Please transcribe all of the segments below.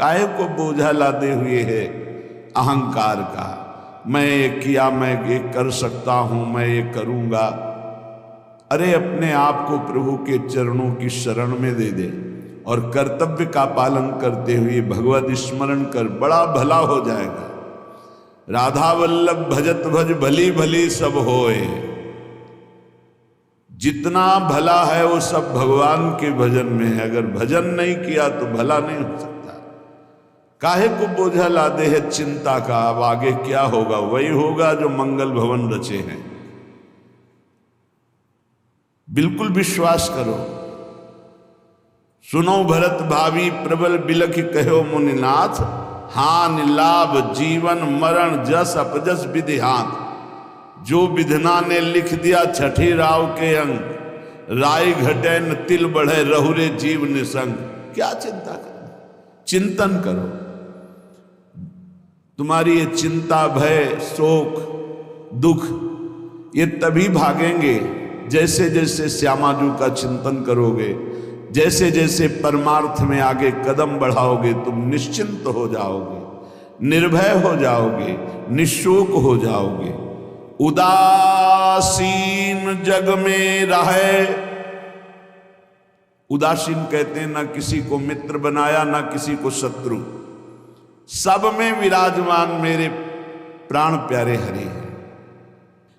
काहे को बोझा लादे हुए है अहंकार का। मैं ये किया, मैं ये कर सकता हूं, मैं ये करूंगा। अरे अपने आप को प्रभु के चरणों की शरण में दे दे और कर्तव्य का पालन करते हुए भगवत स्मरण कर, बड़ा भला हो जाएगा। राधा वल्लभ भजत भज भली भली सब होए। जितना भला है वो सब भगवान के भजन में है। अगर भजन नहीं किया तो भला नहीं हो सकता। काहे को बोझा लादे है चिंता का। अब आगे क्या होगा? वही होगा जो मंगल भवन रचे हैं। बिल्कुल विश्वास करो। सुनो भरत भावी प्रबल बिलख कहो मुनिनाथ। हान लाभ जीवन मरण जस अपजस विधि हाथ। जो विधना ने लिख दिया छठी राव के अंग। राय घटे न तिल बढ़े रहुरे जीव निसंग। क्या चिंता करो? चिंतन करो। तुम्हारी ये चिंता, भय, शोक, दुख ये तभी भागेंगे जैसे जैसे श्यामाजू का चिंतन करोगे, जैसे जैसे परमार्थ में आगे कदम बढ़ाओगे। तुम निश्चिंत हो जाओगे, निर्भय हो जाओगे, निशोक हो जाओगे। उदासीन जग में रहे। उदासीन कहते हैं ना किसी को मित्र बनाया ना किसी को शत्रु। सब में विराजमान मेरे प्राण प्यारे हरि हैं।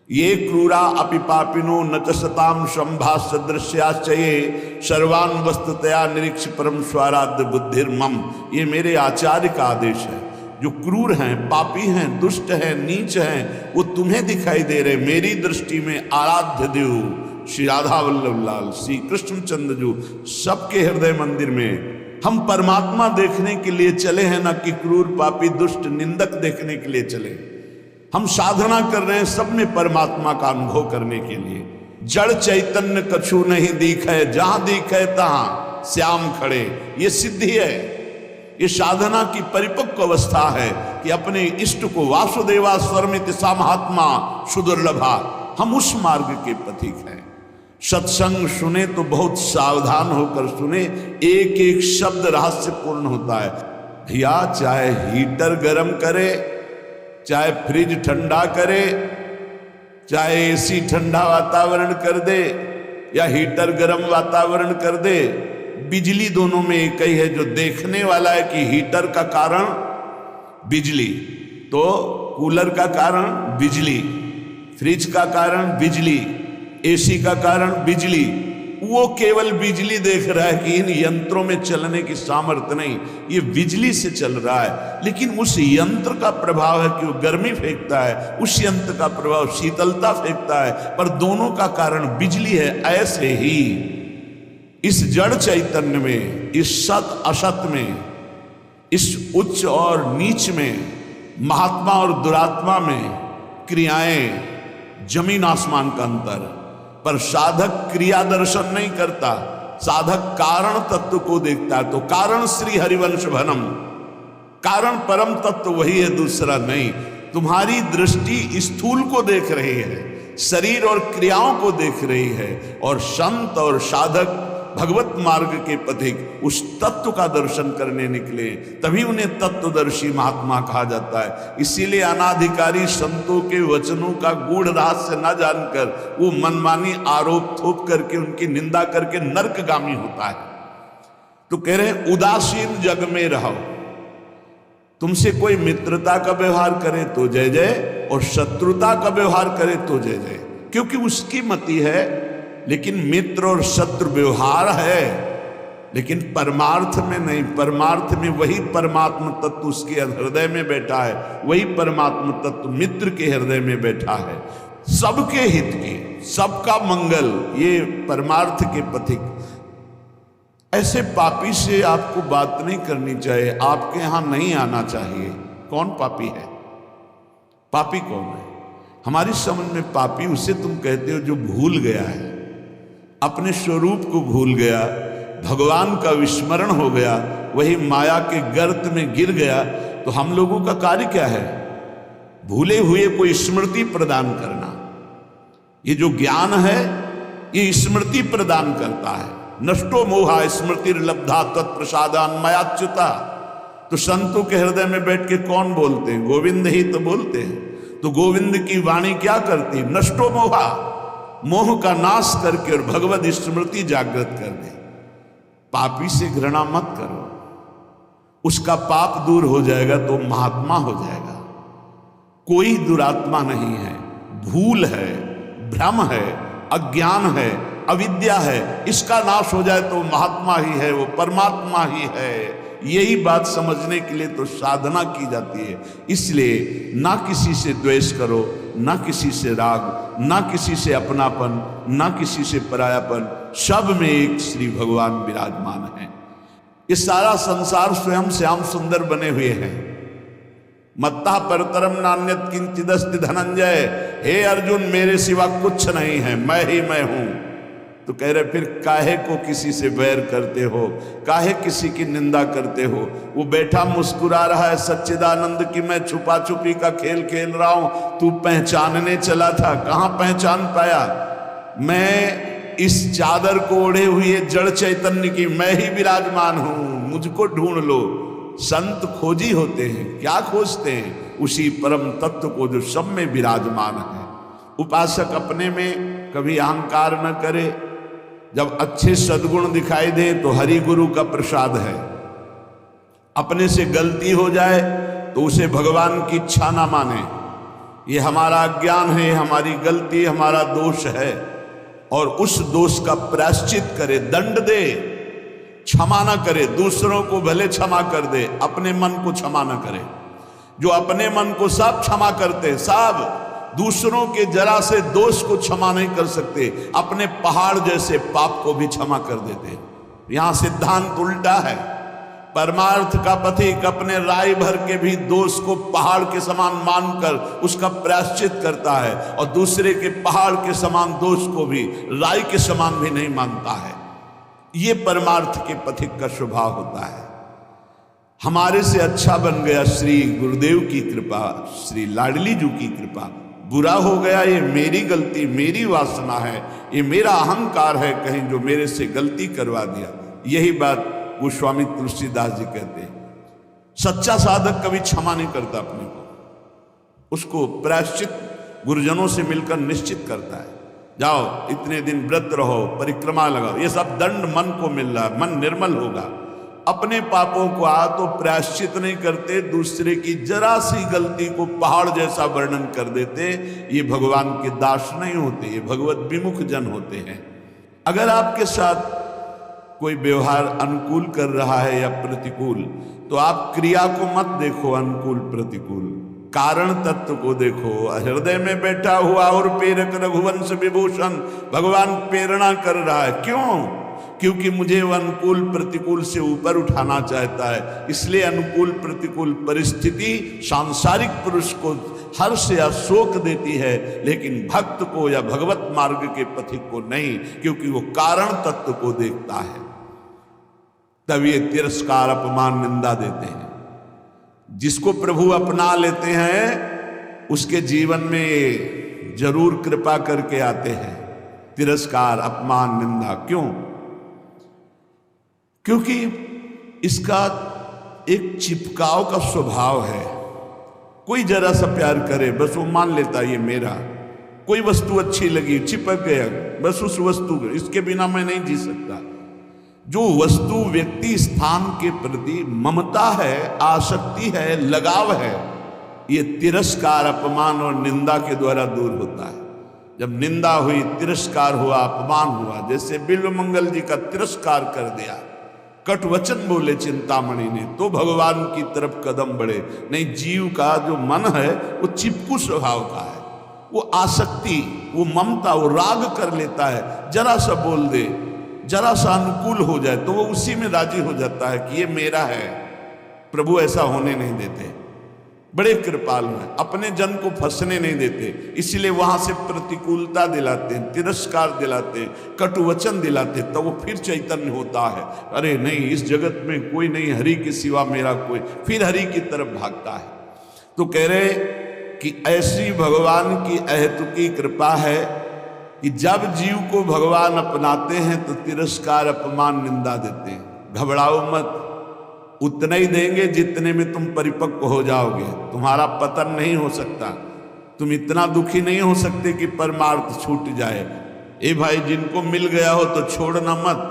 ये क्रूरा अपि पापिनो न च सताम संभास सदृश्याश्चये सर्वान वस्तुतया निरीक्ष परम स्वाराध्य बुद्धिर्मम। ये मेरे आचार्य का आदेश है। जो क्रूर हैं, पापी हैं, दुष्ट हैं, नीच हैं, वो तुम्हें दिखाई दे रहे। मेरी दृष्टि में आराध्य देव श्री राधा वल्लभ लाल, श्री कृष्णचंद्र जी सबके हृदय मंदिर में हम परमात्मा देखने के लिए चले हैं, ना कि क्रूर पापी दुष्ट निंदक देखने के लिए चले। हम साधना कर रहे हैं सब में परमात्मा का अनुभव करने के लिए। जड़ चैतन्य कछु नहीं दिखे, जहां दिखे तहां श्याम खड़े। ये सिद्धि है, ये साधना की परिपक्व अवस्था है कि अपने इष्ट को वासुदेवा स्वरमित सा महात्मा सुदुर्लभा। हम उस मार्ग के पथिक हैं। सत्संग सुने तो बहुत सावधान होकर सुने। एक एक शब्द रहस्यपूर्ण होता है। भैया चाहे हीटर गर्म करे, चाहे फ्रिज ठंडा करे, चाहे एसी ठंडा वातावरण कर दे या हीटर गर्म वातावरण कर दे, बिजली दोनों में एक ही है। जो देखने वाला है कि हीटर का कारण बिजली, तो कूलर का कारण बिजली, फ्रिज का कारण बिजली, एसी का कारण बिजली, वो केवल बिजली देख रहा है कि इन यंत्रों में चलने की सामर्थ्य नहीं, ये बिजली से चल रहा है। लेकिन उस यंत्र का प्रभाव है कि वो गर्मी फेंकता है, उस यंत्र का प्रभाव शीतलता फेंकता है, पर दोनों का कारण बिजली है। ऐसे ही इस जड़ चैतन्य में, इस सत असत में, इस उच्च और नीच में, महात्मा और दुरात्मा में क्रियाएं जमीन आसमान का अंतर। पर साधक क्रिया दर्शन नहीं करता, साधक कारण तत्व को देखता है। तो कारण श्री हरिवंश भनम, कारण परम तत्व वही है, दूसरा नहीं। तुम्हारी दृष्टि स्थूल को देख रही है, शरीर और क्रियाओं को देख रही है। और संत और साधक भगवत मार्ग के पथिक उस तत्व का दर्शन करने निकले, तभी उन्हें तत्वदर्शी महात्मा कहा जाता है। इसीलिए अनाधिकारी संतों के वचनों का गूढ़ रहस्य न जानकर वो मनमानी आरोप थोप करके उनकी निंदा करके नरकगामी होता है। तो कह रहे हैं उदासीन जग में रहो। तुमसे कोई मित्रता का व्यवहार करे तो जय जय, और शत्रुता का व्यवहार करे तो जय जय, क्योंकि उसकी मति है। लेकिन मित्र और शत्रु व्यवहार है, लेकिन परमार्थ में नहीं। परमार्थ में वही परमात्म तत्व उसके हृदय में बैठा है, वही परमात्म तत्व मित्र के हृदय में बैठा है। सबके हित की, सबका मंगल, ये परमार्थ के पथिक। ऐसे पापी से आपको बात नहीं करनी चाहिए, आपके यहां नहीं आना चाहिए। कौन पापी है? पापी कौन है? हमारी समझ में पापी उसे तुम कहते हो जो भूल गया है, अपने स्वरूप को भूल गया, भगवान का विस्मरण हो गया, वही माया के गर्त में गिर गया। तो हम लोगों का कार्य क्या है? भूले हुए को स्मृति प्रदान करना। ये जो ज्ञान है ये स्मृति प्रदान करता है। नष्टो मोहा स्मृति लब्धा तत्प्रसादान मयाच्युता। तो संतों के हृदय में बैठ के कौन बोलते हैं? गोविंद ही तो बोलते हैं। तो गोविंद की वाणी क्या करती? नष्टो मोहा, मोह का नाश करके और भगवत स्मृति जागृत कर दे। पापी से घृणा मत करो, उसका पाप दूर हो जाएगा तो महात्मा हो जाएगा। कोई दुरात्मा नहीं है, भूल है, भ्रम है, अज्ञान है, अविद्या है, इसका नाश हो जाए तो महात्मा ही है, वो परमात्मा ही है। यही बात समझने के लिए तो साधना की जाती है। इसलिए ना किसी से द्वेष करो, ना किसी से राग, ना किसी से अपनापन, ना किसी से परायापन, सब में एक श्री भगवान विराजमान है। ये सारा संसार स्वयं श्याम सुंदर बने हुए हैं। मत्ता परतरम नान्यत किंचिदस्ति धनंजय, हे अर्जुन मेरे सिवा कुछ नहीं है, मैं ही मैं हूं। तो कह रहे फिर काहे को किसी से बैर करते हो, काहे किसी की निंदा करते हो? वो बैठा मुस्कुरा रहा है सच्चिदानंद की मैं छुपा छुपी का खेल खेल रहा हूं, तू पहचानने चला था, कहां पहचान पाया? मैं इस चादर को ओढ़े हुए जड़ चैतन्य की मैं ही विराजमान हूं, मुझको ढूंढ लो। संत खोजी होते हैं, क्या खोजते हैं? उसी परम तत्व को जो सब में विराजमान है। उपासक अपने में कभी अहंकार न करे। जब अच्छे सद्गुण दिखाई दे तो हरि गुरु का प्रसाद है। अपने से गलती हो जाए तो उसे भगवान की इच्छा ना माने, ये हमारा अज्ञान है, हमारी गलती, हमारा दोष है, और उस दोष का प्रायश्चित करे, दंड दे, क्षमा ना करे। दूसरों को भले क्षमा कर दे, अपने मन को क्षमा ना करे। जो अपने मन को सब क्षमा करते, सब दूसरों के जरा से दोष को क्षमा नहीं कर सकते, अपने पहाड़ जैसे पाप को भी क्षमा कर देते। यहां सिद्धांत उल्टा है। परमार्थ का पथिक अपने राय भर के भी दोष को पहाड़ के समान मानकर उसका प्रायश्चित करता है, और दूसरे के पहाड़ के समान दोष को भी राय के समान भी नहीं मानता है। ये परमार्थ के पथिक का स्वभाव होता है। हमारे से अच्छा बन गया श्री गुरुदेव की कृपा, श्री लाडली जी की कृपा। बुरा हो गया ये मेरी गलती, मेरी वासना है, ये मेरा अहंकार है कहीं जो मेरे से गलती करवा दिया। यही बात गोस्वामी तुलसीदास जी कहते हैं। सच्चा साधक कभी क्षमा नहीं करता अपने को, उसको प्रायश्चित गुरुजनों से मिलकर निश्चित करता है। जाओ इतने दिन व्रत रहो, परिक्रमा लगाओ, ये सब दंड मन को मिल रहा है, मन निर्मल होगा। अपने पापों को तो प्रायश्चित नहीं करते, दूसरे की जरा सी गलती को पहाड़ जैसा वर्णन कर देते। ये भगवान के दास नहीं होते, ये भगवत विमुख जन होते हैं। अगर आपके साथ कोई व्यवहार अनुकूल कर रहा है या प्रतिकूल, तो आप क्रिया को मत देखो अनुकूल प्रतिकूल, कारण तत्व को देखो। हृदय में बैठा हुआ और प्रेरक रघुवंश विभूषण भगवान प्रेरणा कर रहा है। क्यों? क्योंकि मुझे वह अनुकूल प्रतिकूल से ऊपर उठाना चाहता है। इसलिए अनुकूल प्रतिकूल परिस्थिति सांसारिक पुरुष को हर्ष या शोक देती है, लेकिन भक्त को या भगवत मार्ग के पथिक को नहीं, क्योंकि वो कारण तत्व को देखता है। तब ये तिरस्कार, अपमान, निंदा देते हैं। जिसको प्रभु अपना लेते हैं उसके जीवन में जरूर कृपा करके आते हैं। तिरस्कार, अपमान, निंदा क्यों? क्योंकि इसका एक चिपकाव का स्वभाव है। कोई जरा सा प्यार करे बस वो मान लेता ये मेरा। कोई वस्तु अच्छी लगी, चिपक गया, बस उस वस्तु, इसके बिना मैं नहीं जी सकता। जो वस्तु, व्यक्ति, स्थान के प्रति ममता है, आसक्ति है, लगाव है, ये तिरस्कार, अपमान और निंदा के द्वारा दूर होता है। जब निंदा हुई, तिरस्कार हुआ, अपमान हुआ, जैसे बिल्व मंगल जी का तिरस्कार कर दिया, कट वचन बोले चिंतामणि ने, तो भगवान की तरफ कदम बढ़े। नहीं, जीव का जो मन है वो चिपकू स्वभाव का है, वो आसक्ति, वो ममता, वो राग कर लेता है। जरा सा बोल दे, जरा सा अनुकूल हो जाए तो वो उसी में राजी हो जाता है कि ये मेरा है। प्रभु ऐसा होने नहीं देते, बड़े कृपालु हैं, अपने जन को फंसने नहीं देते। इसलिए वहां से प्रतिकूलता दिलाते हैं, तिरस्कार दिलाते हैं, कटुवचन दिलाते, तो वो फिर चैतन्य होता है। अरे नहीं, इस जगत में कोई नहीं, हरि के सिवा मेरा कोई, फिर हरि की तरफ भागता है। तो कह रहे कि ऐसी भगवान की अहेतुकी कृपा है कि जब जीव को भगवान अपनाते हैं तो तिरस्कार, अपमान, निंदा देते हैं। घबराओ मत, उतना ही देंगे जितने में तुम परिपक्व हो जाओगे। तुम्हारा पतन नहीं हो सकता। तुम इतना दुखी नहीं हो सकते कि परमार्थ छूट जाए। ए भाई, जिनको मिल गया हो तो छोड़ना मत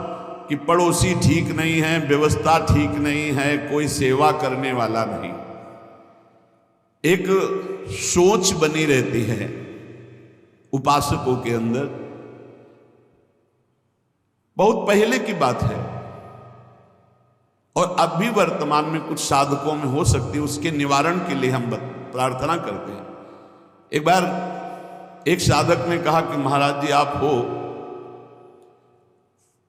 कि पड़ोसी ठीक नहीं है, व्यवस्था ठीक नहीं है, कोई सेवा करने वाला नहीं। एक सोच बनी रहती है उपासकों के अंदर। बहुत पहले की बात है और अब भी वर्तमान में कुछ साधकों में हो सकती है। उसके निवारण के लिए हम प्रार्थना करते हैं। एक बार एक साधक ने कहा कि महाराज जी आप हो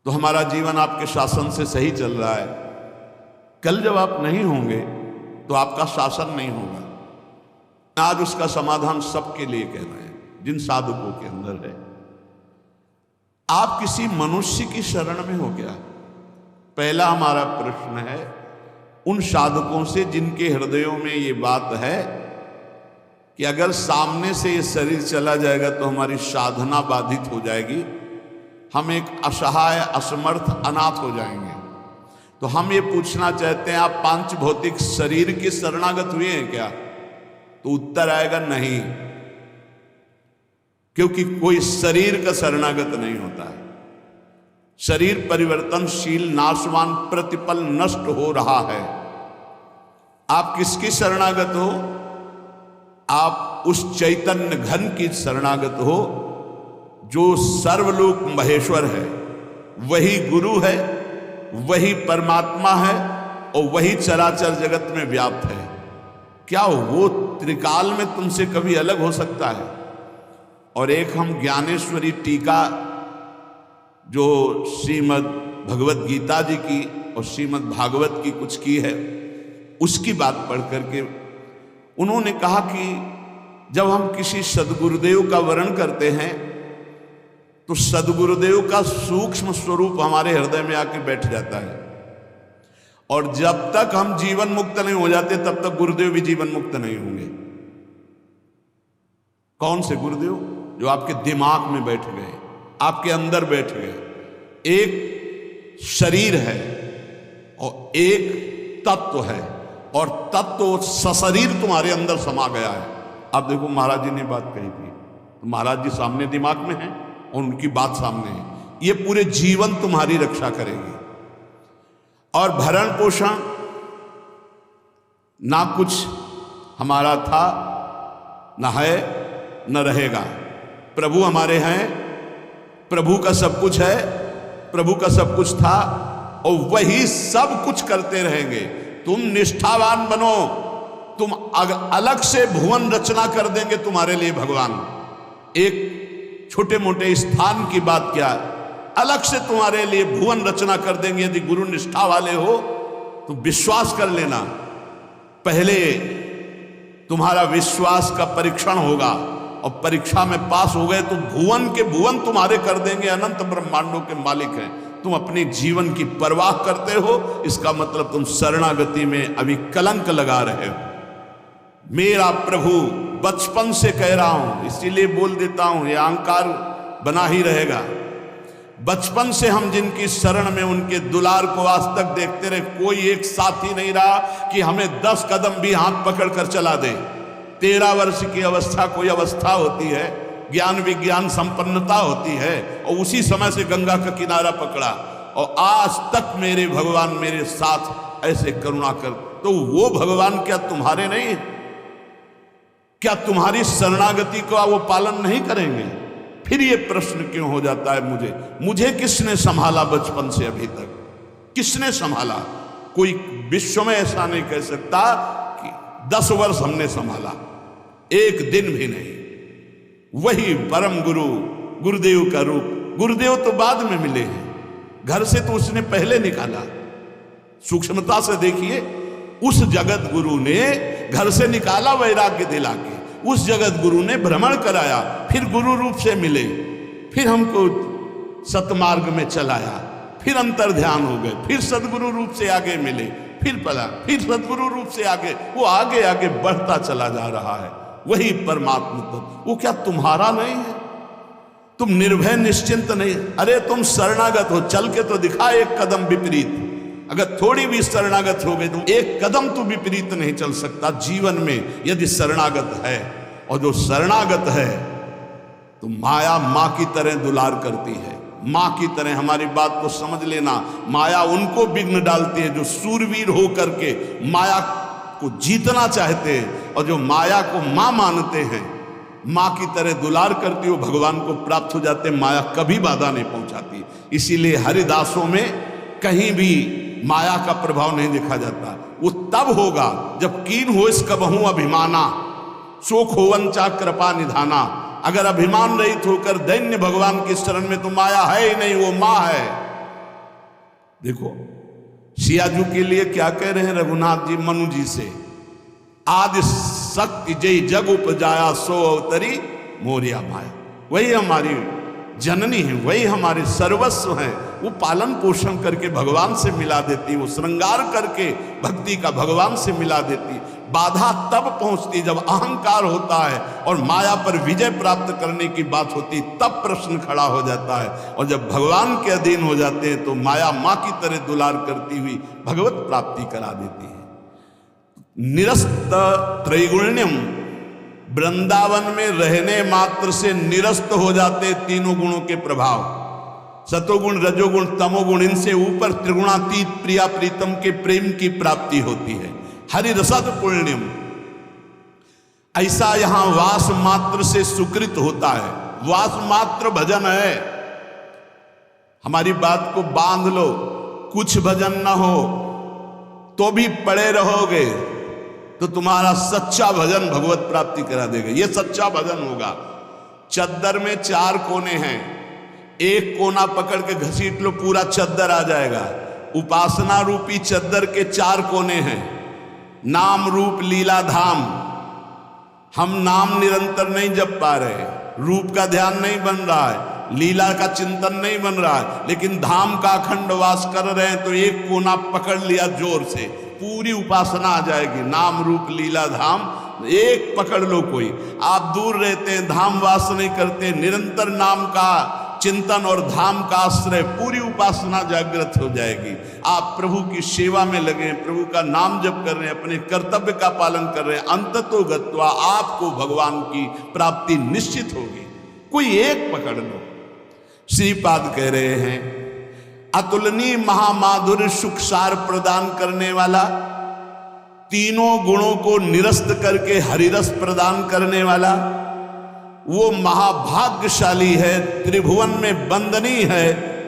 तो हमारा जीवन आपके शासन से सही चल रहा है, कल जब आप नहीं होंगे तो आपका शासन नहीं होगा। आज उसका समाधान सबके लिए कह रहे हैं जिन साधकों के अंदर है। आप किसी मनुष्य की शरण में हो गया। पहला हमारा प्रश्न है उन साधकों से जिनके हृदयों में ये बात है कि अगर सामने से ये शरीर चला जाएगा तो हमारी साधना बाधित हो जाएगी, हम एक असहाय असमर्थ अनाथ हो जाएंगे। तो हम ये पूछना चाहते हैं आप पांच भौतिक शरीर के शरणागत हुए हैं क्या? तो उत्तर आएगा नहीं, क्योंकि कोई शरीर का शरणागत नहीं होता है। शरीर परिवर्तनशील, नाशवान, प्रतिपल नष्ट हो रहा है। आप किसकी शरणागत हो? आप उस चैतन्य घन की शरणागत हो जो सर्वलोक महेश्वर है। वही गुरु है, वही परमात्मा है और वही चराचर जगत में व्याप्त है। क्या वो त्रिकाल में तुमसे कभी अलग हो सकता है? और एक हम ज्ञानेश्वरी टीका जो श्रीमद् भगवत गीता जी की और श्रीमद् भागवत की कुछ की है, उसकी बात पढ़ करके उन्होंने कहा कि जब हम किसी सदगुरुदेव का वर्ण करते हैं तो सदगुरुदेव का सूक्ष्म स्वरूप हमारे हृदय में आके बैठ जाता है। और जब तक हम जीवन मुक्त नहीं हो जाते तब तक गुरुदेव भी जीवन मुक्त नहीं होंगे। कौन से गुरुदेव? जो आपके दिमाग में बैठ गए, आपके अंदर बैठ गए। एक शरीर है और एक तत्व है और तत्व सशरीर तुम्हारे अंदर समा गया है। अब देखो महाराज जी ने बात कही थी तो महाराज जी सामने दिमाग में है और उनकी बात सामने है। ये पूरे जीवन तुम्हारी रक्षा करेगी। और भरण पोषण ना कुछ हमारा था, ना है, न रहेगा। प्रभु हमारे हैं, प्रभु का सब कुछ है, प्रभु का सब कुछ था और वही सब कुछ करते रहेंगे। तुम निष्ठावान बनो, तुम अलग से भुवन रचना कर देंगे तुम्हारे लिए भगवान। एक छोटे मोटे स्थान की बात क्या, अलग से तुम्हारे लिए भुवन रचना कर देंगे। यदि गुरु निष्ठा वाले हो तो विश्वास कर लेना, पहले तुम्हारा विश्वास का परीक्षण होगा और परीक्षा में पास हो गए तो भुवन के भुवन तुम्हारे कर देंगे। अनंत ब्रह्मांडों के मालिक हैं। तुम अपने जीवन की परवाह करते हो, इसका मतलब तुम शरणागति में अभी कलंक लगा रहे हो। मेरा प्रभु बचपन से कह रहा हूं, इसीलिए बोल देता हूं, यह अहंकार बना ही रहेगा। बचपन से हम जिनकी शरण में उनके दुलार को आज तक देखते रहे, कोई एक साथी नहीं रहा कि हमें 10 कदम भी हाथ पकड़ कर चला दे। 13 वर्ष की अवस्था कोई अवस्था होती है, ज्ञान विज्ञान संपन्नता होती है और उसी समय से गंगा का किनारा पकड़ा और आज तक मेरे भगवान मेरे साथ ऐसे करुणा कर। तो वो भगवान क्या तुम्हारे नहीं है? क्या तुम्हारी शरणागति का वो पालन नहीं करेंगे? फिर ये प्रश्न क्यों हो जाता है मुझे किसने संभाला बचपन से अभी तक? किसने संभाला? कोई विश्व में ऐसा नहीं कह सकता कि 10 वर्ष हमने संभाला, एक दिन भी नहीं। वही परम गुरु गुरुदेव का रूप। गुरुदेव तो बाद में मिले हैं, घर से तो उसने पहले निकाला। सूक्ष्मता से देखिए, उस जगत गुरु ने घर से निकाला वैराग्य दिला के, उस जगत गुरु ने भ्रमण कराया, फिर गुरु रूप से मिले, फिर हमको सतमार्ग में चलाया, फिर अंतर ध्यान हो गए, फिर सदगुरु रूप से आगे मिले, फिर पला, फिर सदगुरु रूप से आगे, वो आगे आगे बढ़ता चला जा रहा है। वही परमात्मा तत्व, वो क्या तुम्हारा नहीं है? तुम निर्भय निश्चिंत नहीं? अरे तुम शरणागत हो, चल के तो दिखा एक कदम विपरीत। अगर थोड़ी भी शरणागत हो गए तो एक कदम तो विपरीत नहीं चल सकता जीवन में, यदि शरणागत है। और जो शरणागत है तो माया माँ की तरह दुलार करती है, माँ की तरह। हमारी बात को समझ लेना, माया उनको विघ्न डालती है जो सूरवीर हो करके माया को जीतना चाहते हैं, और जो माया को माँ मानते हैं, माँ की तरह दुलार करती हो, भगवान को प्राप्त हो जाते। माया कभी बाधा नहीं पहुंचाती। इसीलिए हरिदासों में कहीं भी माया का प्रभाव नहीं देखा जाता। वो तब होगा जब कीन हो इस कबहू अभिमाना, शोक होवंचा कृपा निधाना। अगर अभिमान रहित होकर दैन्य भगवान के शरण में, तो माया है ही नहीं, वो माँ है। देखो सियाजू के लिए क्या कह रहे हैं रघुनाथ जी मनु जी से, आदि शक्ति जय जग उपजाया सो अवतरी मोरिया माया। वही हमारी जननी है, वही हमारे सर्वस्व हैं। वो पालन पोषण करके भगवान से मिला देती, वो श्रृंगार करके भक्ति का भगवान से मिला देती। बाधा तब पहुंचती जब अहंकार होता है और माया पर विजय प्राप्त करने की बात होती, तब प्रश्न खड़ा हो जाता है। और जब भगवान के अधीन हो जाते हैं तो माया माँ की तरह दुलार करती हुई भगवत प्राप्ति करा देती है। निरस्त त्रैगुण्यम, वृंदावन में रहने मात्र से निरस्त हो जाते तीनों गुणों के प्रभाव, सतोगुण रजोगुण तमोगुण। इनसे ऊपर त्रिगुणातीत प्रिया प्रीतम के प्रेम की प्राप्ति होती है। हरि रसद पुण्यम, ऐसा यहां वास मात्र से सुकृत होता है। वास मात्र भजन है। हमारी बात को बांध लो, कुछ भजन ना हो तो भी पड़े रहोगे तो तुम्हारा सच्चा भजन भगवत प्राप्ति करा देगा। यह सच्चा भजन होगा। चद्दर में 4 कोने हैं, एक कोना पकड़ के घसीट लो, पूरा चद्दर आ जाएगा। उपासना रूपी चद्दर के 4 कोने हैं, नाम रूप लीला धाम। हम नाम निरंतर नहीं जप पा रहे, रूप का ध्यान नहीं बन रहा है, लीला का चिंतन नहीं बन रहा है, लेकिन धाम का अखंड वास कर रहे हैं। तो एक कोना पकड़ लिया जोर से, पूरी उपासना आ जाएगी। नाम रूप लीला धाम एक पकड़ लो। कोई आप दूर रहते हैं, धाम वास नहीं करते, निरंतर नाम का चिंतन और धाम का आश्रय, पूरी उपासना जागृत हो जाएगी। आप प्रभु की सेवा में लगे, प्रभु का नाम जप कर रहे हैं, अपने कर्तव्य का पालन कर रहे हैं, अंततो गत्वा आपको भगवान की प्राप्ति निश्चित होगी। कोई एक पकड़ लो। श्रीपाद कह रहे हैं, अतुलनीय महामाधुर्य सुख सार प्रदान करने वाला, तीनों गुणों को निरस्त करके हरिरस प्रदान करने वाला, वो महाभाग्यशाली है, त्रिभुवन में वंदनीय है,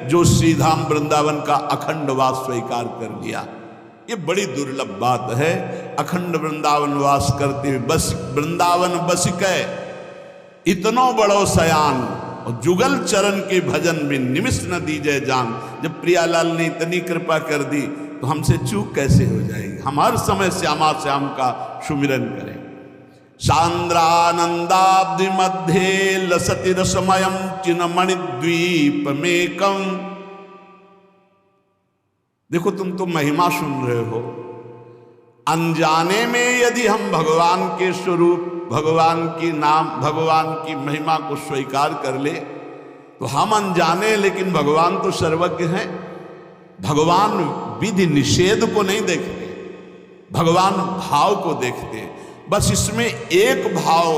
जो श्रीधाम वृंदावन का अखंड वास स्वीकार कर लिया। ये बड़ी दुर्लभ बात है। अखंड वृंदावन वास करते हुए बस वृंदावन बसिकै इतनो बड़ो सयान, और जुगल चरण के भजन में निमिष न दीजिए जान। जब प्रियालाल ने इतनी कृपा कर दी तो हमसे चूक कैसे हो जाएगी। हम हर समय श्यामा श्याम का सुमिरन करें। सांद्रानंदाब्धि मध्य लसति रसमयम चिन्मणि द्वीप मेकम। देखो तुम तो महिमा सुन रहे हो, अनजाने में यदि हम भगवान के स्वरूप, भगवान की नाम, भगवान की महिमा को स्वीकार कर ले तो हम अनजाने, लेकिन भगवान तो सर्वज्ञ हैं। भगवान विधि निषेध को नहीं देखते, भगवान भाव को देखते हैं। बस इसमें एक भाव,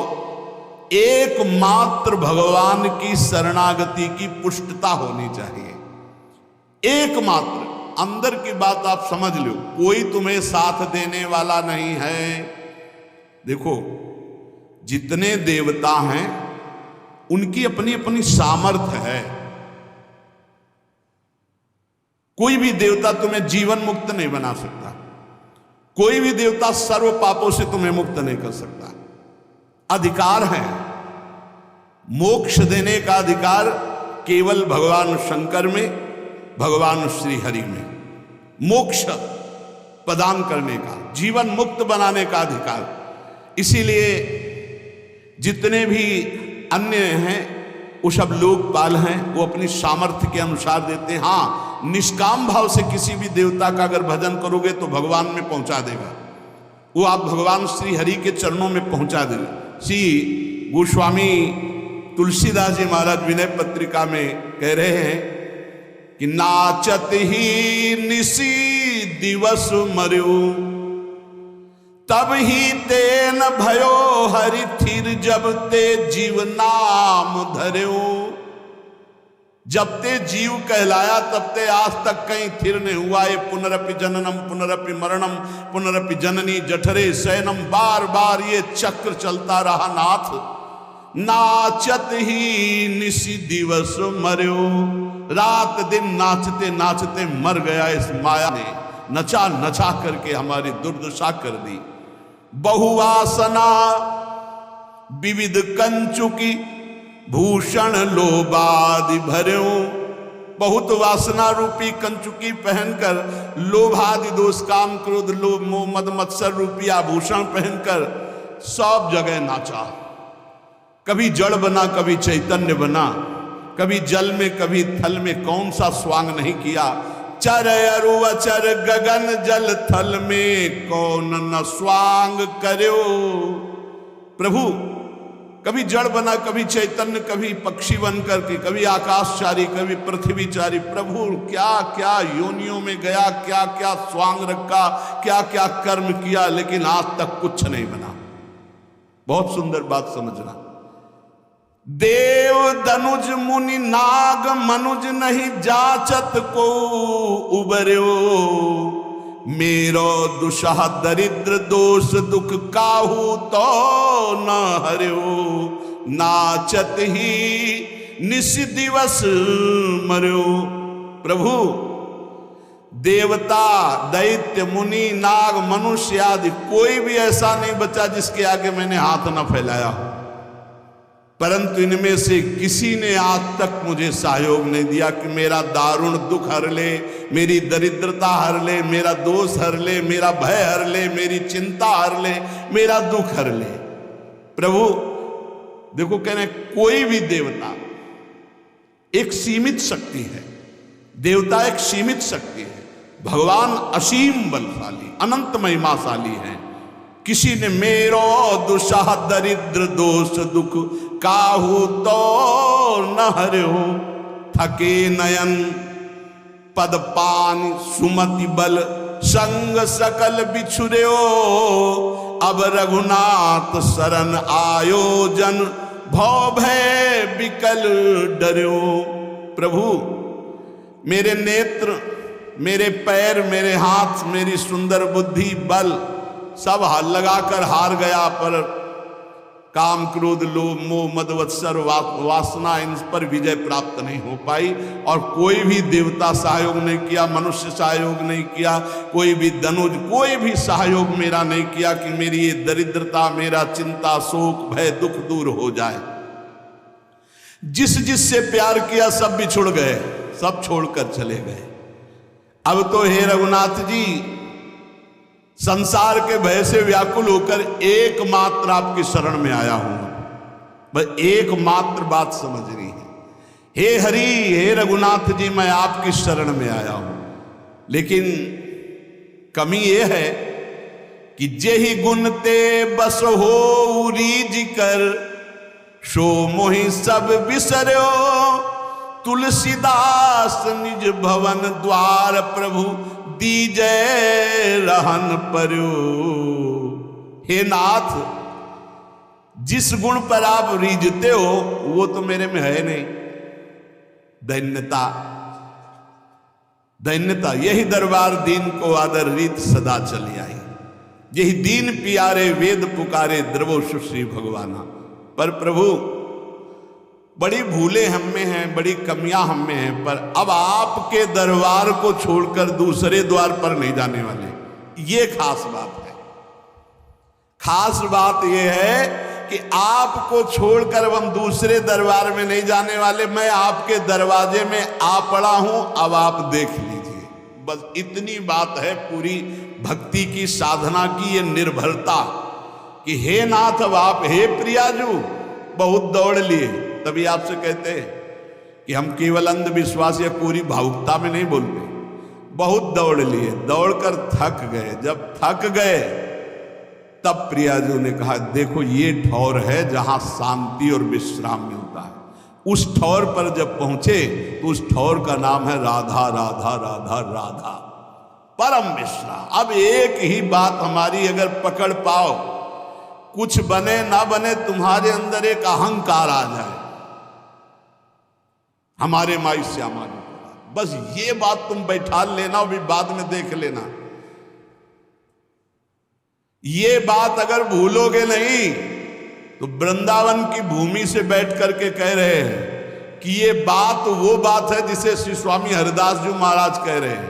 एकमात्र भगवान की शरणागति की पुष्टता होनी चाहिए। एकमात्र। अंदर की बात आप समझ लो, कोई तुम्हें साथ देने वाला नहीं है। देखो जितने देवता हैं उनकी अपनी अपनी सामर्थ्य है। कोई भी देवता तुम्हें जीवन मुक्त नहीं बना सकता, कोई भी देवता सर्व पापों से तुम्हें मुक्त नहीं कर सकता। अधिकार है, मोक्ष देने का अधिकार केवल भगवान शंकर में, भगवान श्री हरि में। मोक्ष प्रदान करने का, जीवन मुक्त बनाने का अधिकार। इसीलिए जितने भी अन्य हैं वो सब लोकपाल हैं, वो अपनी सामर्थ्य के अनुसार देते हैं। हाँ, निष्काम भाव से किसी भी देवता का अगर भजन करोगे तो भगवान में पहुंचा देगा वो, आप भगवान श्री हरि के चरणों में पहुंचा देगा। श्री गोस्वामी तुलसीदास जी महाराज विनय पत्रिका में कह रहे हैं कि नाचत ही निशी दिवस मर्यो। तब ही तेन भयो हरि थिर जब ते जीव नाम धर्यो। जब ते जीव कहलाया तब ते आज तक कहीं थिर नहीं हुआ। ये पुनरपि जननम पुनरपि मरणम पुनरपि जननी जठरे शयनम, बार बार ये चक्र चलता रहा नाथ। नाचत ही निशि दिवस मर्यो। रात दिन नाचते नाचते मर गया इस माया ने, नचा नचा करके हमारी दुर्दशा कर दी। बहुवासना विविध कंचुकी भूषण लोभादि भर्यो। बहुत वासना रूपी कंचुकी पहनकर, लोभादि दोष काम क्रोध लोभ मोह मद मत्सर रूपी आभूषण पहनकर सब जगह नाचा। कभी जड़ बना कभी चैतन्य बना, कभी जल में कभी थल में, कौन सा स्वांग नहीं किया। चर अरु अचर गगन जल थल में, कौन न स्वांग कर्यो। प्रभु कभी जड़ बना कभी चैतन्य, कभी पक्षी बन करके, कभी आकाशचारी कभी पृथ्वीचारी। प्रभु क्या क्या योनियों में गया, क्या क्या स्वांग रखा, क्या क्या कर्म किया, लेकिन आज तक कुछ नहीं बना। बहुत सुंदर बात समझना। देव धनुज मुनि नाग मनुज नहीं जाचत को उबर्यो। मेरो दुषा दरिद्र दोष दुख काहू तो न हर्यो। नाचत ही निश दिवस मर्यो। प्रभु देवता दैत्य मुनि नाग मनुष्य आदि कोई भी ऐसा नहीं बचा जिसके आगे मैंने हाथ न फैलाया हो, परंतु इनमें से किसी ने आज तक मुझे सहयोग नहीं दिया कि मेरा दारुण दुख हर ले, मेरी दरिद्रता हर ले, मेरा दोष हर ले, मेरा भय हर ले, मेरी चिंता हर ले, मेरा दुख हर ले। प्रभु देखो कह रहे कोई भी देवता एक सीमित शक्ति है, देवता एक सीमित शक्ति है, भगवान असीम बलशाली अनंत महिमाशाली है। किसी ने मेरो दुषा दरिद्र दोष दुख काहू तो न हर्यो। थके नयन पद पान सुमति बल संग सकल बिछुर्यो। अब रघुनाथ शरण आयोजन भव भय विकल डर्यो। प्रभु मेरे नेत्र, मेरे पैर, मेरे हाथ, मेरी सुंदर बुद्धि, बल सब लगाकर हार गया, पर काम क्रोध लोभ मोह मद मत्सर वासना इन पर विजय प्राप्त नहीं हो पाई। और कोई भी देवता सहयोग नहीं किया, मनुष्य सहयोग नहीं किया, कोई भी धनुज कोई भी सहयोग मेरा नहीं किया कि मेरी ये दरिद्रता, मेरा चिंता शोक भय दुख दूर हो जाए। जिस जिससे प्यार किया सब बिछुड़ गए, सब छोड़कर चले गए। अब तो हे रघुनाथ जी संसार के भय से व्याकुल होकर एकमात्र आपकी शरण में आया हूं। बस एकमात्र बात समझनी है। हे हरि, हे रघुनाथ जी, मैं आपकी शरण में आया हूं, लेकिन कमी यह है कि जेहि गुण ते बस हो रीज कर, सो मोहि सब बिसर्यो। तुलसीदास निज भवन द्वार प्रभु दीजय रहन पर्यो। हे नाथ, जिस गुण पर आप रीझते हो वो तो मेरे में है नहीं। दैन्यता, दैन्यता, यही दरबार दीन को आदर रीत सदा चली आई। यही दीन पियारे वेद पुकारे द्रवो सुश्री भगवाना। पर प्रभु बड़ी भूलें हम में हैं, बड़ी कमियां हम में हैं, पर अब आपके दरबार को छोड़कर दूसरे द्वार पर नहीं जाने वाले। ये खास बात है। खास बात यह है कि आपको छोड़कर हम दूसरे दरबार में नहीं जाने वाले। मैं आपके दरवाजे में आ पड़ा हूं, अब आप देख लीजिए। बस इतनी बात है पूरी भक्ति की साधना की ये निर्भरता कि हे नाथ, अब आप हे प्रियाजू बहुत दौड़ लिए। तभी आपसे कहते हैं कि हम केवल अंधविश्वास या पूरी भावुकता में नहीं बोलते। बहुत दौड़ लिए, दौड़कर थक गए। जब थक गए तब प्रियाजू ने कहा, देखो ये ठौर है जहां शांति और विश्राम मिलता है। उस ठौर पर जब पहुंचे तो उस ठौर का नाम है राधा राधा राधा राधा। परम मिश्रा। अब एक ही बात हमारी अगर पकड़ पाओ, कुछ बने ना बने, तुम्हारे अंदर एक अहंकार आ जाए, हमारे माई श्यामा जी, बस ये बात तुम बैठा लेना, भी बाद में देख लेना। ये बात अगर भूलोगे नहीं तो वृंदावन की भूमि से बैठ करके कह रहे हैं कि ये बात वो बात है जिसे श्री स्वामी हरिदास जी महाराज कह रहे हैं,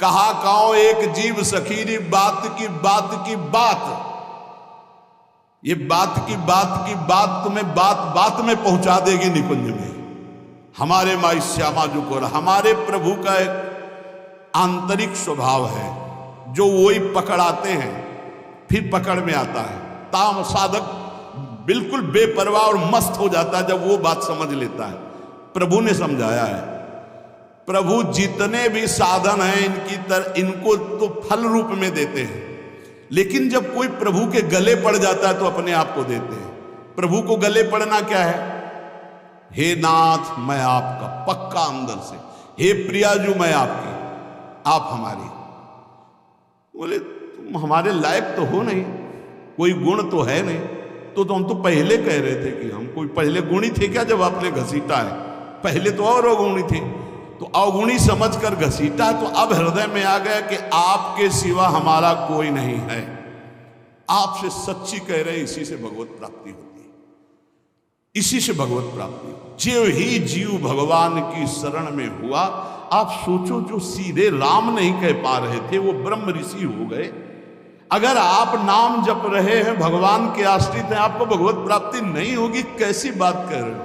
कहा काओ एक जीव सखीरी बात की बात की बात। ये बात की बात तुम्हें बात बात में पहुंचा देगी निकुंज में। हमारे माई श्यामा जी को, हमारे प्रभु का एक आंतरिक स्वभाव है जो वही पकड़ाते हैं, फिर पकड़ में आता है। ताम साधक बिल्कुल बेपरवाह और मस्त हो जाता है जब वो बात समझ लेता है। प्रभु ने समझाया है, प्रभु जितने भी साधन हैं इनको तो फल रूप में देते हैं, लेकिन जब कोई प्रभु के गले पड़ जाता है तो अपने आप को देते हैं। प्रभु को गले पड़ना क्या है? हे नाथ मैं आपका, पक्का अंदर से, हे प्रियाजू मैं आपकी, आप हमारी। बोले तुम हमारे लायक तो हो नहीं, कोई गुण तो है नहीं। तो हम तो पहले कह रहे थे कि हम कोई पहले गुणी थे क्या जब आपने घसीटा है? पहले तो और अवगुणी थे, तो अवगुणी समझकर घसीटा, तो अब हृदय में आ गया कि आपके सिवा हमारा कोई नहीं है। आपसे सच्ची कह रहे, इसी से भगवत प्राप्ति होती है, इसी से भगवत प्राप्ति। जीव ही जीव भगवान की शरण में हुआ। आप सोचो, जो सीधे राम नहीं कह पा रहे थे वो ब्रह्म ऋषि हो गए। अगर आप नाम जप रहे हैं, भगवान के आश्रित हैं, आपको भगवत प्राप्ति नहीं होगी, कैसी बात कर रहे हो?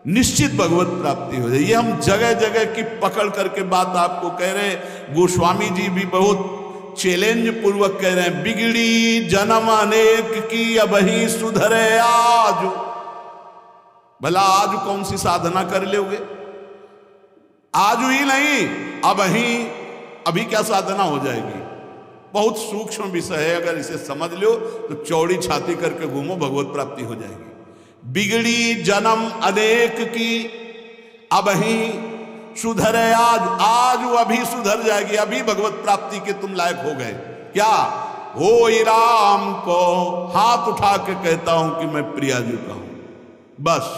निश्चित भगवत प्राप्ति हो जाए। ये हम जगह जगह की पकड़ करके बात आपको कह रहे हैं। गोस्वामी जी भी बहुत चैलेंज पूर्वक कह रहे हैं, बिगड़ी जन्म अनेक की अब ही सुधरे आज। भला आज कौन सी साधना कर लोगे? आज ही नहीं, अब ही, अभी क्या साधना हो जाएगी? बहुत सूक्ष्म विषय है, अगर इसे समझ लो तो चौड़ी छाती करके घूमो, भगवत प्राप्ति हो जाएगी। बिगड़ी जन्म अनेक की अब ही सुधरे आज, आज वो अभी सुधर जाएगी, अभी भगवत प्राप्ति के तुम लायक हो गए। क्या हो? राम को हाथ उठा के कहता हूं कि मैं प्रियाजू का हूं, बस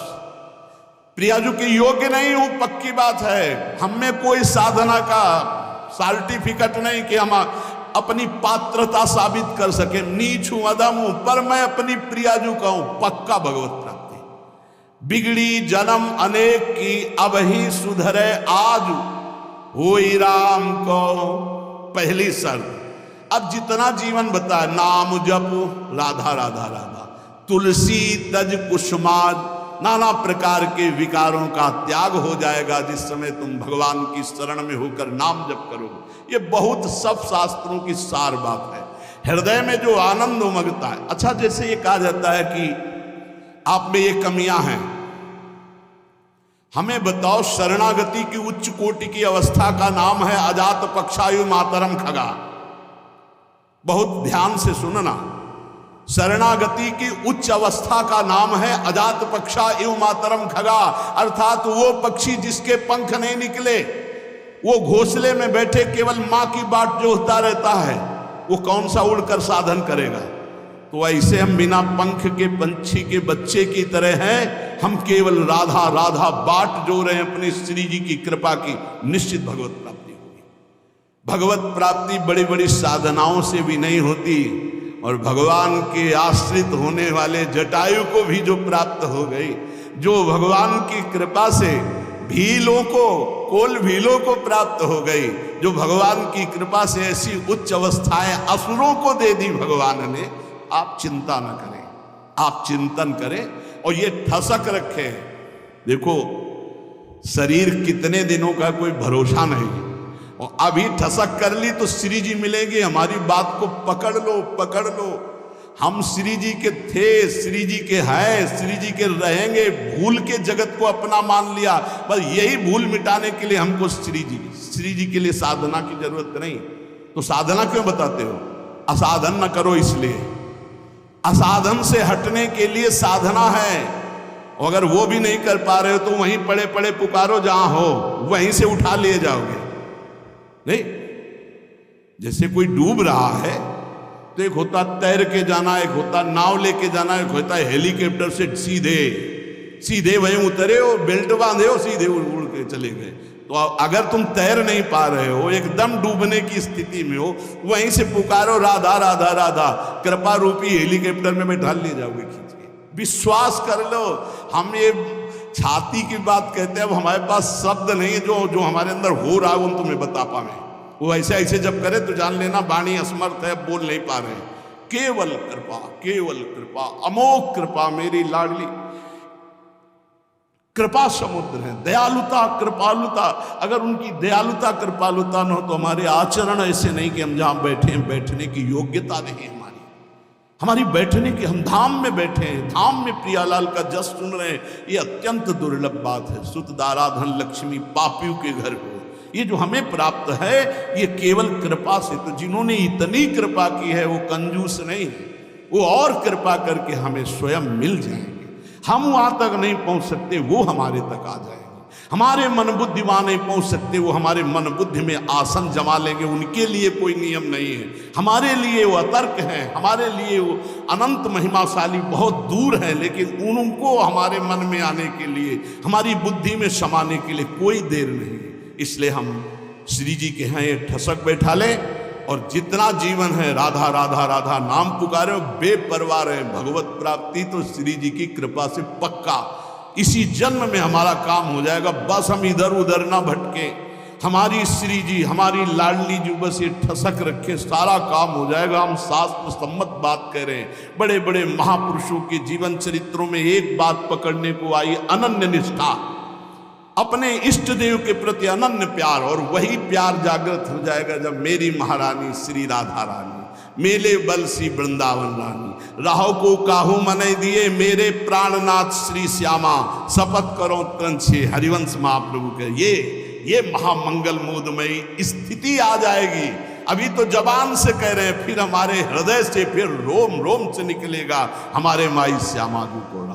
प्रियाजू के योग्य नहीं हूं, पक्की बात है। हम में कोई साधना का सर्टिफिकेट नहीं कि हम अपनी पात्रता साबित कर सके, नीच हूं, अदम हूं, पर मैं अपनी प्रियाजू का हूं, पक्का भगवत प्राप्ति। बिगड़ी जन्म अनेक की अब ही सुधरे आज, होई राम को पहली शर्त। अब जितना जीवन बताए, नाम जप, राधा राधा राधा, तुलसी तज कुसुमाज, नाना प्रकार के विकारों का त्याग हो जाएगा जिस समय तुम भगवान की शरण में होकर नाम जप करोगे। ये बहुत सब शास्त्रों की सार बात है। हृदय में जो आनंद उमगता है। अच्छा, जैसे ये कहा जाता है कि आप में ये कमियां हैं, हमें बताओ, शरणागति की उच्च कोटि की अवस्था का नाम है अजात पक्षायु मातरम खगा। बहुत ध्यान से सुनना, शरणागति की उच्च अवस्था का नाम है अजात पक्षा एवं मातरम खगा, अर्थात वो पक्षी जिसके पंख नहीं निकले, वो घोंसले में बैठे केवल मां की बाट जोहता रहता है, वो कौन सा उड़कर साधन करेगा? तो ऐसे हम बिना पंख के पंछी के बच्चे की तरह हैं, हम केवल राधा राधा बाट जो रहे हैं अपनी श्री जी की कृपा की, निश्चित भगवत प्राप्ति होगी। भगवत प्राप्ति बड़ी बड़ी साधनाओं से भी नहीं होती, और भगवान के आश्रित होने वाले जटायु को भी जो प्राप्त हो गई, जो भगवान की कृपा से भीलों को, कोल भीलों को प्राप्त हो गई, जो भगवान की कृपा से ऐसी उच्च अवस्थाएं असुरों को दे दी भगवान ने। आप चिंता न करें, आप चिंतन करें और ये ठसक रखें। देखो, शरीर कितने दिनों का कोई भरोसा नहीं, और अभी ठसक कर ली तो श्री जी मिलेंगे। हमारी बात को पकड़ लो, पकड़ लो। हम श्री जी के थे, श्री जी के हैं, श्री जी के रहेंगे, भूल के जगत को अपना मान लिया। बस यही भूल मिटाने के लिए हमको श्री जी के लिए साधना की जरूरत नहीं। तो साधना क्यों बताते हो? असाधन न करो, इसलिए असाधन से हटने के लिए साधना है। अगर वो भी नहीं कर पा रहे हो तो वहीं पड़े पड़े पुकारो, जहां हो वहीं से उठा लिए जाओगे। नहीं, जैसे कोई डूब रहा है तो एक होता तैर के जाना, एक होता नाव लेके जाना, एक होता हेलीकॉप्टर से सीधे वहीं उतरे और बेल्ट बांधे और सीधे उड़ के चले गए। तो अगर तुम तैर नहीं पा रहे हो, एकदम डूबने की स्थिति में हो, वहीं से पुकारो राधा राधा राधा, कृपा रूपी हेलीकॉप्टर में बैठा ले जाओगे खींच के। विश्वास कर लो, हम ये छाती की बात कहते हैं, अब हमारे पास शब्द नहीं है जो हमारे अंदर हो रहा है वो तुम्हें बता पावे। वो ऐसे ऐसे जब करे तो जान लेना वाणी असमर्थ है, बोल नहीं पा रहे। केवल कृपा, अमोघ कृपा, मेरी लाडली कृपा समुद्र है। दयालुता कृपालुता, अगर उनकी दयालुता कृपालुता न हो तो हमारे आचरण ऐसे नहीं कि हम जहां बैठे हैं बैठने की योग्यता नहीं हमारी बैठने की, हम धाम में बैठे हैं, धाम में प्रियालाल का जस सुन रहे हैं, ये अत्यंत दुर्लभ बात है। सुत दाराधन लक्ष्मी पापियों के घर हो, ये जो हमें प्राप्त है ये केवल कृपा से। तो जिन्होंने इतनी कृपा की है वो कंजूस नहीं है, वो और कृपा करके हमें स्वयं मिल जाएंगे। हम वहां तक नहीं पहुंच सकते, वो हमारे तक आ जाएंगे। हमारे मन बुद्धि वहां नहीं पहुंच सकते, वो हमारे मन बुद्धि में आसन जमा लेंगे। उनके लिए कोई नियम नहीं है, हमारे लिए वो अतर्क हैं, हमारे लिए वो अनंत महिमाशाली बहुत दूर है। लेकिन उनको हमारे मन में आने के लिए, हमारी बुद्धि में समाने के लिए कोई देर नहीं है। इसलिए हम श्री जी के यहाँ ये ठसक बैठा लें और जितना जीवन है राधा राधा राधा नाम पुकारे और बेपरवाह रहे। भगवत प्राप्ति तो श्री जी की कृपा से पक्का इसी जन्म में हमारा काम हो जाएगा। बस हम इधर उधर ना भटके, हमारी श्री जी, हमारी लाडली जी बस ये ठसक रखे, सारा काम हो जाएगा। हम शास्त्र सम्मत बात कह रहे हैं। बड़े बड़े महापुरुषों के जीवन चरित्रों में एक बात पकड़ने को आई, अनन्य निष्ठा, अपने इष्ट देव के प्रति अनन्य प्यार। और वही प्यार जागृत हो जाएगा जब मेरी महारानी श्री राधा रानी मेले बल सी वृंदावन रानी, राहो को काहू मने दिए मेरे प्राणनाथ श्री श्यामा, शपथ करो त्रंछे हरिवंश महाप्रभु के। ये महामंगल मोदमयी स्थिति आ जाएगी। अभी तो जबान से कह रहे हैं, फिर हमारे हृदय से, फिर रोम रोम से निकलेगा हमारे माई श्यामा को।